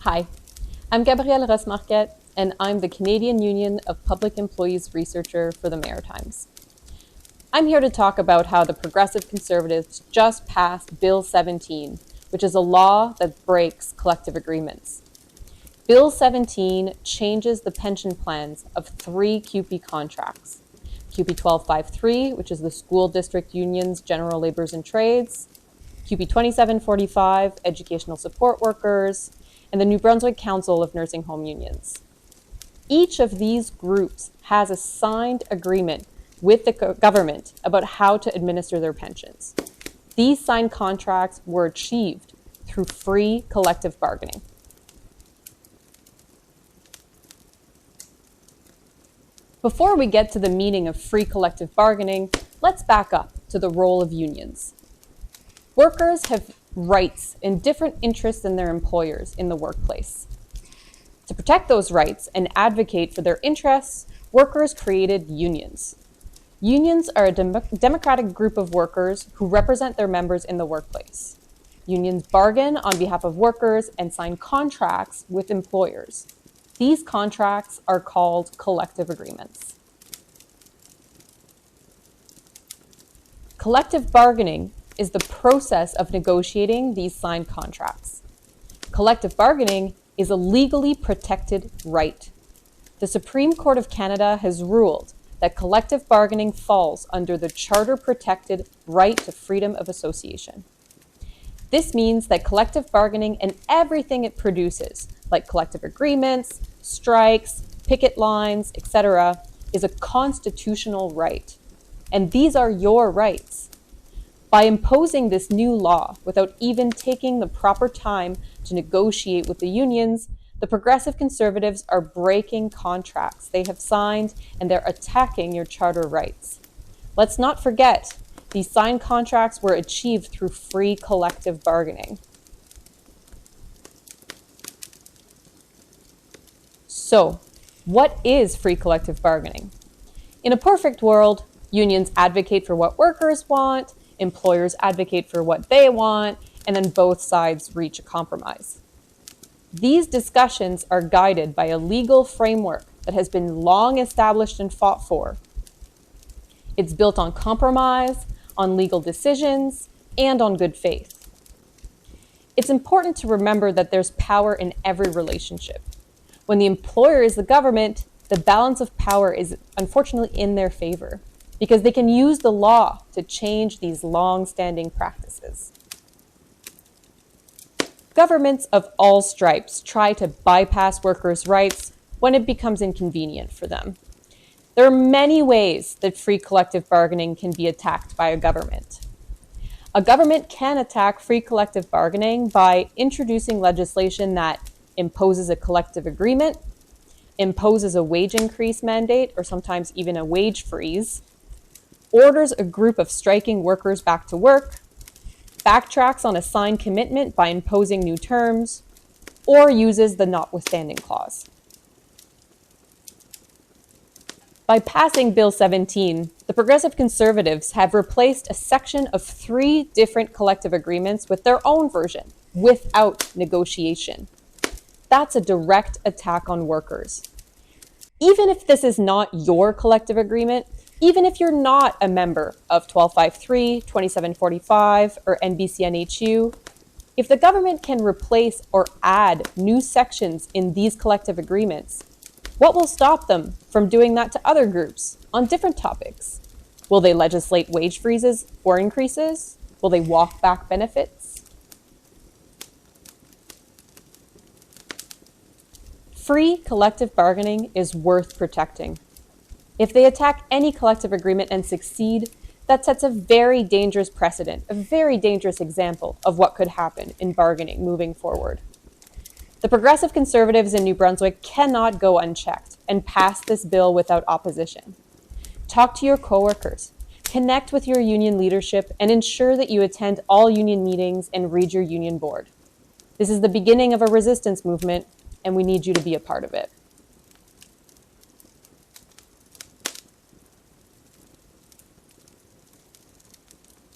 Hi, I'm Gabrielle Resmarquet, and I'm the Canadian Union of Public Employees researcher for the Maritimes. I'm here to talk about how the Progressive Conservatives just passed Bill 17, which is a law that breaks collective agreements. Bill 17 changes the pension plans of three CUPE contracts. CUPE 1253, which is the School District Union's General Labours and Trades, CUPE 2745, Educational Support Workers, and the New Brunswick Council of Nursing Home Unions. Each of these groups has a signed agreement with the government about how to administer their pensions. These signed contracts were achieved through free collective bargaining. Before we get to the meaning of free collective bargaining, let's back up to the role of unions. Workers have rights and different interests than their employers in the workplace. To protect those rights and advocate for their interests, workers created unions. Unions are a democratic group of workers who represent their members in the workplace. Unions bargain on behalf of workers and sign contracts with employers. These contracts are called collective agreements. Collective bargaining is the process of negotiating these signed contracts. Collective bargaining is a legally protected right. The Supreme Court of Canada has ruled that collective bargaining falls under the charter-protected right to freedom of association. This means that collective bargaining and everything it produces, like collective agreements, strikes, picket lines, etc., is a constitutional right. And these are your rights. By imposing this new law without even taking the proper time to negotiate with the unions, the Progressive Conservatives are breaking contracts they have signed, and they're attacking your charter rights. Let's not forget, these signed contracts were achieved through free collective bargaining. So, what is free collective bargaining? In a perfect world, unions advocate for what workers want, employers advocate for what they want, and then both sides reach a compromise. These discussions are guided by a legal framework that has been long established and fought for. It's built on compromise, on legal decisions, and on good faith. It's important to remember that there's power in every relationship. When the employer is the government, the balance of power is unfortunately in their favor, because they can use the law to change these long-standing practices. Governments of all stripes try to bypass workers' rights when it becomes inconvenient for them. There are many ways that free collective bargaining can be attacked by a government. A government can attack free collective bargaining by introducing legislation that imposes a collective agreement, imposes a wage increase mandate, or sometimes even a wage freeze, orders a group of striking workers back to work, backtracks on a signed commitment by imposing new terms, or uses the notwithstanding clause. By passing Bill 17, the Progressive Conservatives have replaced a section of three different collective agreements with their own version, without negotiation. That's a direct attack on workers. Even if this is not your collective agreement, even if you're not a member of 1253, 2745, or NBCNHU, if the government can replace or add new sections in these collective agreements, what will stop them from doing that to other groups on different topics? Will they legislate wage freezes or increases? Will they walk back benefits? Free collective bargaining is worth protecting. If they attack any collective agreement and succeed, that sets a very dangerous precedent, a very dangerous example of what could happen in bargaining moving forward. The Progressive Conservatives in New Brunswick cannot go unchecked and pass this bill without opposition. Talk to your coworkers, connect with your union leadership, and ensure that you attend all union meetings and read your union board. This is the beginning of a resistance movement, and we need you to be a part of it.